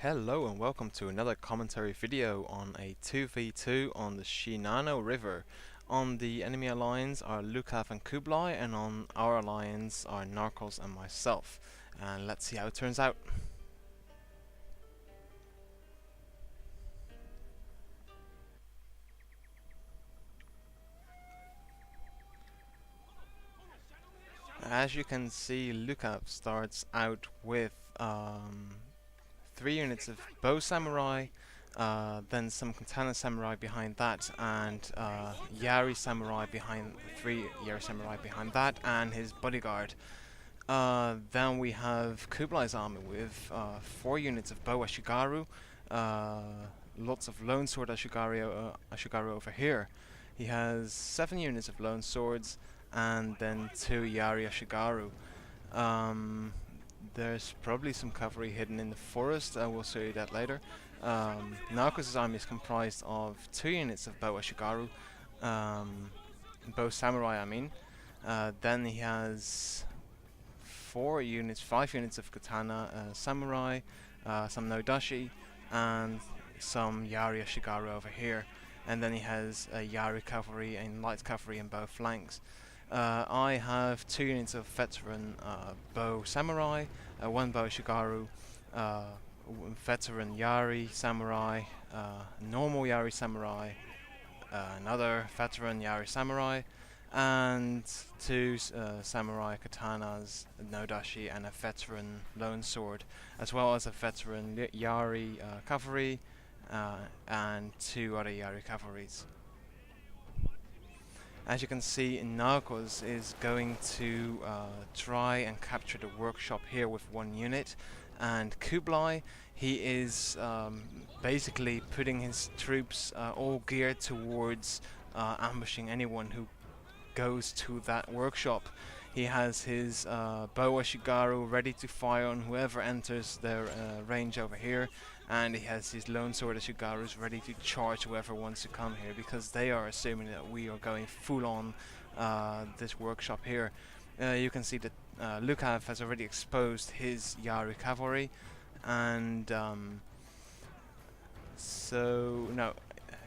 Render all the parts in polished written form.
Hello and welcome to another commentary video on a 2v2 on the Shinano River. On the enemy alliance are Lukav and Kublai, and on our alliance are Narcos and myself. And let's see how it turns out. As you can see, Lukav starts out with 3 units of bow samurai, then some katana samurai behind that, and Yari samurai behind 3 Yari samurai behind that, and his bodyguard. Then we have Kublai's army with 4 units of bow Ashigaru, lots of lone sword Ashigaru over here. He has 7 units of lone swords, and then 2 Yari Ashigaru. There's probably some cavalry hidden in the forest. I will show you that later. Narcos' army is comprised of 2 units of bow Ashigaru, bow samurai I mean. Then he has 5 units of katana samurai, some no-dachi, and some Yari Ashigaru over here. And then he has Yari cavalry and light cavalry in both flanks. I have 2 units of veteran bow samurai, 1 bow Ashigaru, veteran Yari samurai, normal Yari samurai, another veteran Yari samurai, and 2 samurai katanas, no-dachi, and a veteran lone sword, as well as a veteran Yari cavalry and 2 other Yari cavalries. As you can see, Narcos is going to try and capture the workshop here with 1 unit, and Kublai, he is basically putting his troops all geared towards ambushing anyone who goes to that workshop. He has his bow Ashigaru ready to fire on whoever enters their range over here, and he has his lone sword Ashigarus ready to charge whoever wants to come here, because they are assuming that we are going full on this workshop here. You can see that Lukav has already exposed his Yari cavalry, and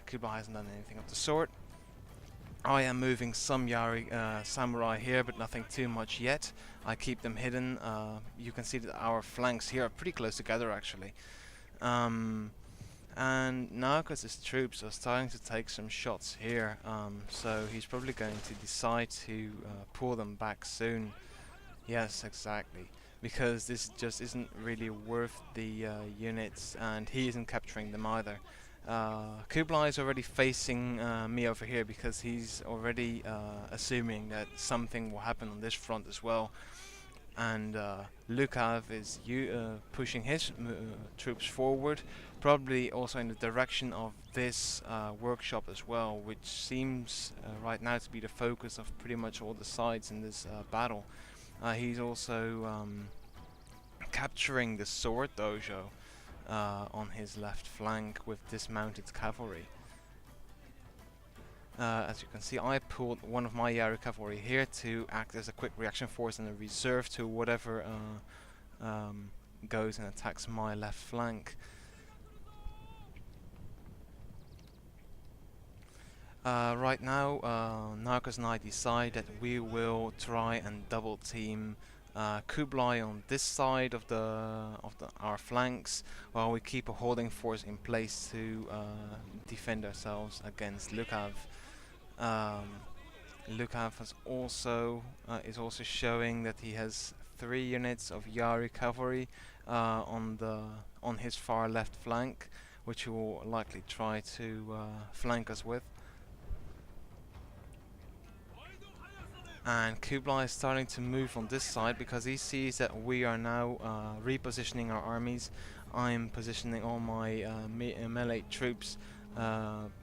Kublai hasn't done anything of the sort. I am moving some Yari samurai here, but nothing too much yet. I keep them hidden. You can see that our flanks here are pretty close together actually. And Narcos' troops are starting to take some shots here, so he's probably going to decide to pull them back soon. Yes, exactly, because this just isn't really worth the units, and he isn't capturing them either. Kublai is already facing me over here because he's already assuming that something will happen on this front as well. And Lukav is pushing his troops forward, probably also in the direction of this workshop as well, which seems right now to be the focus of pretty much all the sides in this battle. He's also capturing the sword dojo on his left flank with dismounted cavalry. As you can see, I pulled 1 of my Yari cavalry here to act as a quick reaction force and a reserve to whatever goes and attacks my left flank. Right now, Narcos and I decide that we will try and double team Kublai on this side of our flanks, while we keep a holding force in place to defend ourselves against Lukav. Lukav has is also showing that he has 3 units of Yari cavalry on his far left flank, which he will likely try to flank us with. And Kublai is starting to move on this side because he sees that we are now repositioning our armies. I'm positioning all my melee troops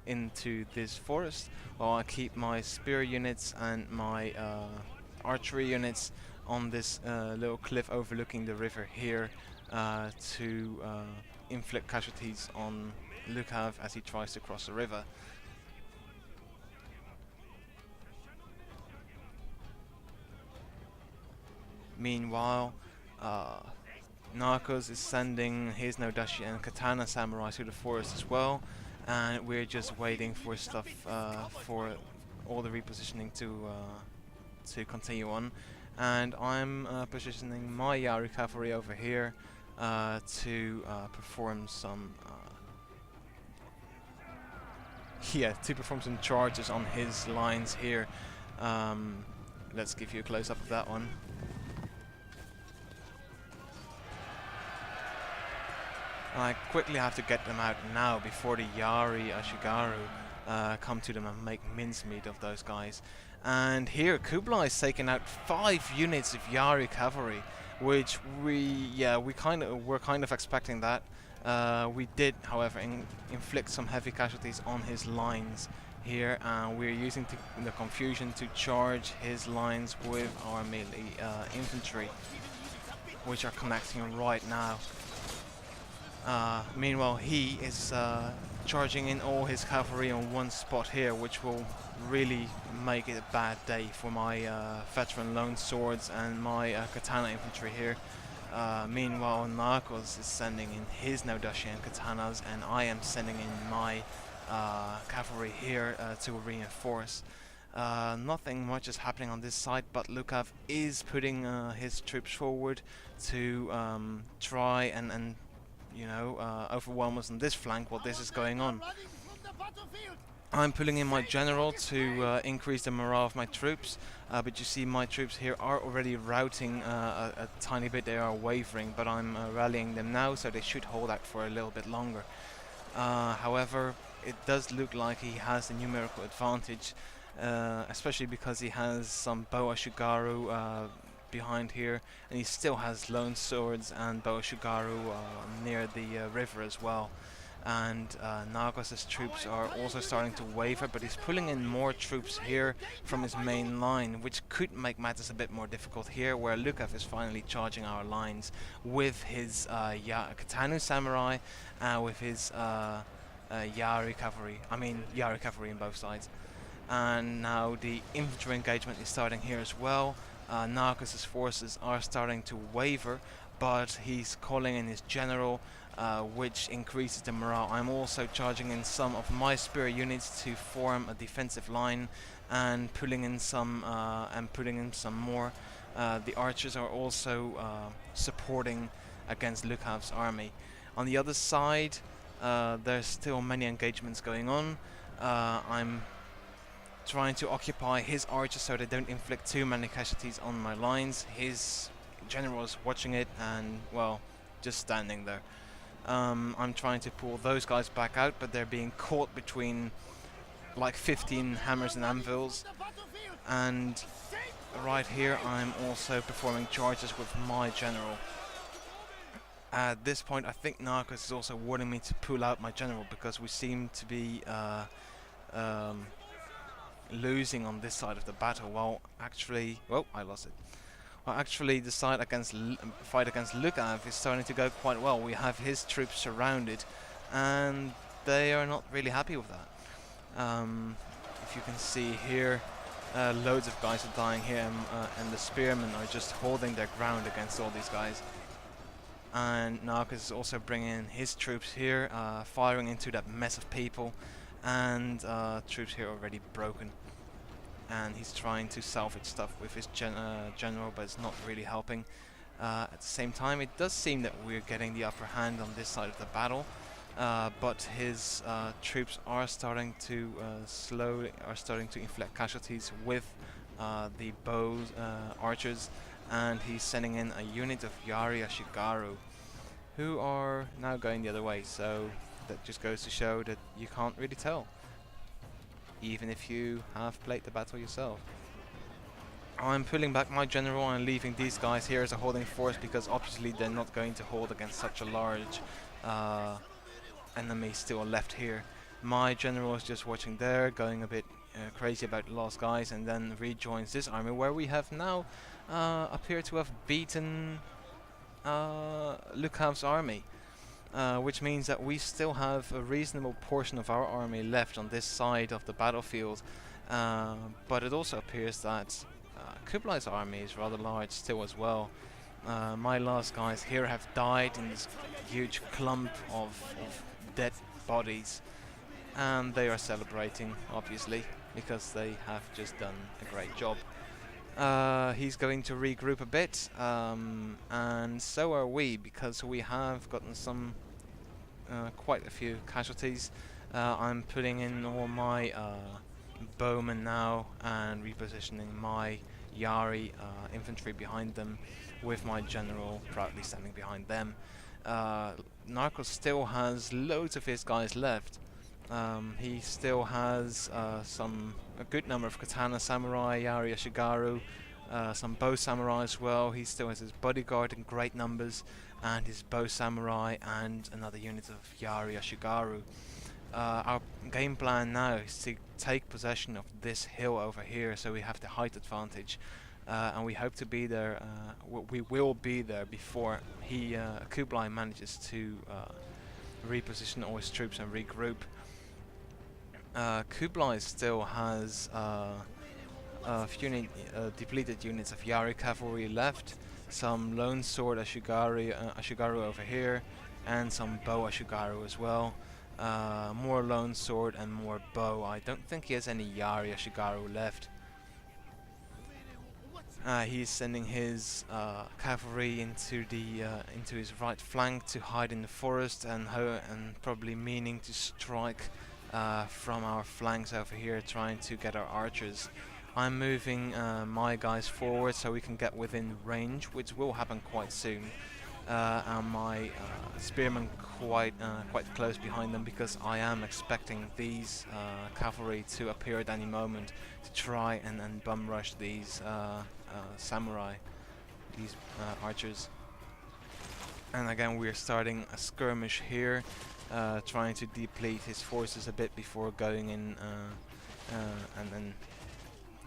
into this forest, while I keep my spear units and my archery units on this little cliff overlooking the river here to inflict casualties on Lukav as he tries to cross the river. Meanwhile, Narcos is sending his no-dachi and katana samurai to the forest as well, and we're just waiting for stuff for all the repositioning to continue on. And I'm positioning my Yari cavalry over here to perform some to perform some charges on his lines here. Let's give you a close-up of that one. I quickly have to get them out now before the Yari Ashigaru come to them and make mincemeat of those guys. And here Kublai is taking out 5 units of Yari cavalry, which we're kind of expecting that. We did, however, inflict some heavy casualties on his lines here, and we're using the confusion to charge his lines with our melee infantry, which are connecting right now. Meanwhile, he is charging in all his cavalry on one spot here, which will really make it a bad day for my veteran lone swords and my katana infantry here. Meanwhile, Narcos is sending in his no-dachi and katanas, and I am sending in my cavalry here to reinforce. Nothing much is happening on this side, but Lukav is putting his troops forward to try and overwhelm us on this flank while this is going on. I'm pulling in my general to increase the morale of my troops, but you see my troops here are already routing a tiny bit. They are wavering, but I'm rallying them now, so they should hold out for a little bit longer. However, it does look like he has a numerical advantage, especially because he has some Boa Shugaru behind here, and he still has lone swords and Boa Shugaru near the river as well. And Narcos' troops are also starting to waver, but he's pulling in more troops here from his main line, which could make matters a bit more difficult here, where Lukav is finally charging our lines with his Katanu samurai, with his Yari cavalry. I mean Yari cavalry on both sides. And now the infantry engagement is starting here as well. Narcos' forces are starting to waver, but he's calling in his general, which increases the morale. I'm also charging in some of my spear units to form a defensive line, and pulling in some more. The archers are also supporting against Lukav's army. On the other side, there's still many engagements going on. I'm trying to occupy his archers so they don't inflict too many casualties on my lines. His general is watching it and, well, just standing there. I'm trying to pull those guys back out, but they're being caught between like 15 hammers and anvils. And right here I'm also performing charges with my general. At this point I think Narcos is also warning me to pull out my general, because we seem to be losing on this side of the battle. Well, actually, I lost it. Well, actually, the fight against Lukav is starting to go quite well. We have his troops surrounded, and they are not really happy with that. If you can see here, loads of guys are dying here, and the spearmen are just holding their ground against all these guys. And Narcos is also bringing in his troops here, firing into that mess of people, and troops here already broken. And he's trying to salvage stuff with his general, but it's not really helping. At the same time, it does seem that we're getting the upper hand on this side of the battle, but his troops are starting to inflict casualties with the bows, archers, and he's sending in a unit of Yari Ashigaru, who are now going the other way. So that just goes to show that you can't really tell, even if you have played the battle yourself. I'm pulling back my general and leaving these guys here as a holding force, because obviously they're not going to hold against such a large enemy still left here. My general is just watching there, going a bit crazy about the lost guys, and then rejoins this army, where we have now appear to have beaten Lukav's army. Which means that we still have a reasonable portion of our army left on this side of the battlefield, but it also appears that Kublai's army is rather large still as well, My last guys here have died in this huge clump of dead bodies, and they are celebrating, obviously, because they have just done a great job. He's going to regroup a bit, and so are we, because we have gotten some quite a few casualties. I'm putting in all my bowmen now and repositioning my Yari infantry behind them, with my general proudly standing behind them. Narcos still has loads of his guys left. He still has a good number of katana samurai, Yari Ashigaru, some bow samurai as well. He still has his bodyguard in great numbers, and his bow samurai, and another unit of Yari Ashigaru. Our game plan now is to take possession of this hill over here, so we have the height advantage, and we hope to be there. We will be there before Kublai manages to reposition all his troops and regroup. Kublai still has a few depleted units of Yari cavalry left, some lone sword Ashigaru over here, and some bow Ashigaru as well. More lone sword and more bow. I don't think he has any Yari Ashigaru left. He's sending his cavalry into his right flank to hide in the forest, and probably meaning to strike from our flanks over here, trying to get our archers. I'm moving my guys forward so we can get within range, which will happen quite soon. And my spearmen quite close behind them, because I am expecting these cavalry to appear at any moment to try and bum rush these samurai, these archers. And again, we are starting a skirmish here, trying to deplete his forces a bit before going in and then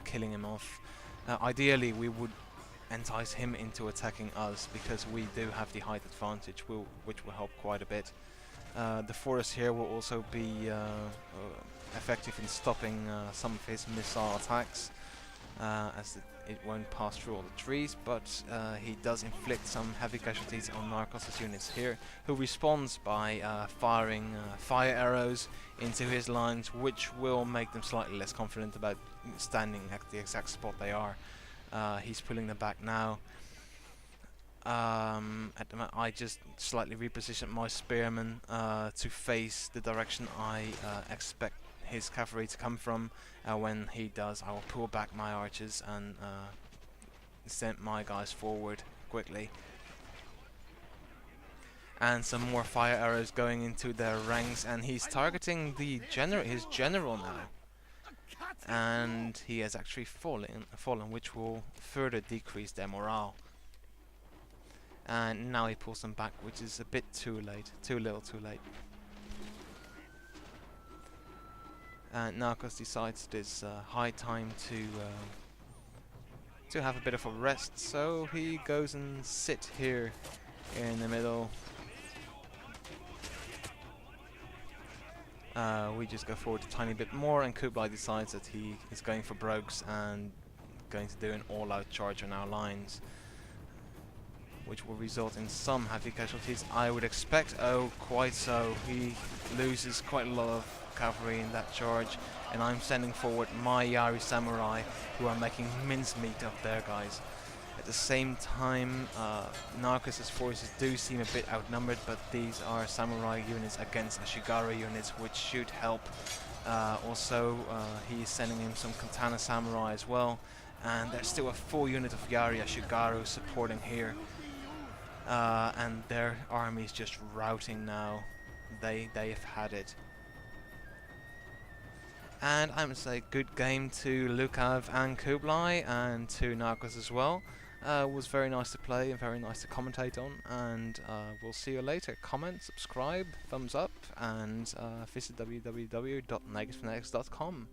killing him off. Ideally, we would entice him into attacking us, because we do have the height advantage, which will help quite a bit. The forest here will also be effective in stopping some of his missile attacks, as it won't pass through all the trees, but he does inflict some heavy casualties on Narcos' units here, who responds by firing fire arrows into his lines, which will make them slightly less confident about standing at the exact spot they are. He's pulling them back now. At the moment, I just slightly reposition my spearmen to face the direction I expect his cavalry to come from. When he does, I will pull back my archers and send my guys forward quickly. And some more fire arrows going into their ranks, and he's targeting his general now. And he has actually fallen, which will further decrease their morale. And now he pulls them back, which is a bit too late, too little too late. And Narcos decides it is high time to have a bit of a rest, so he goes and sits here in the middle. We just go forward a tiny bit more, and Kublai decides that he is going for brogues and going to do an all-out charge on our lines, which will result in some heavy casualties, I would expect. Oh, quite so. He loses quite a lot of cavalry in that charge, and I'm sending forward my Yari samurai, who are making mincemeat of their guys. At the same time, Narcos' forces do seem a bit outnumbered, but these are samurai units against Ashigaru units, which should help. Also, he's sending him some katana samurai as well, and there's still a full unit of Yari Ashigaru supporting here. And their army is just routing now. They've had it. And I must say, good game to Lukav and Kublai, and to Narcos as well. It was very nice to play and very nice to commentate on, and we'll see you later. Comment, subscribe, thumbs up, and visit www.negatefanatics.com.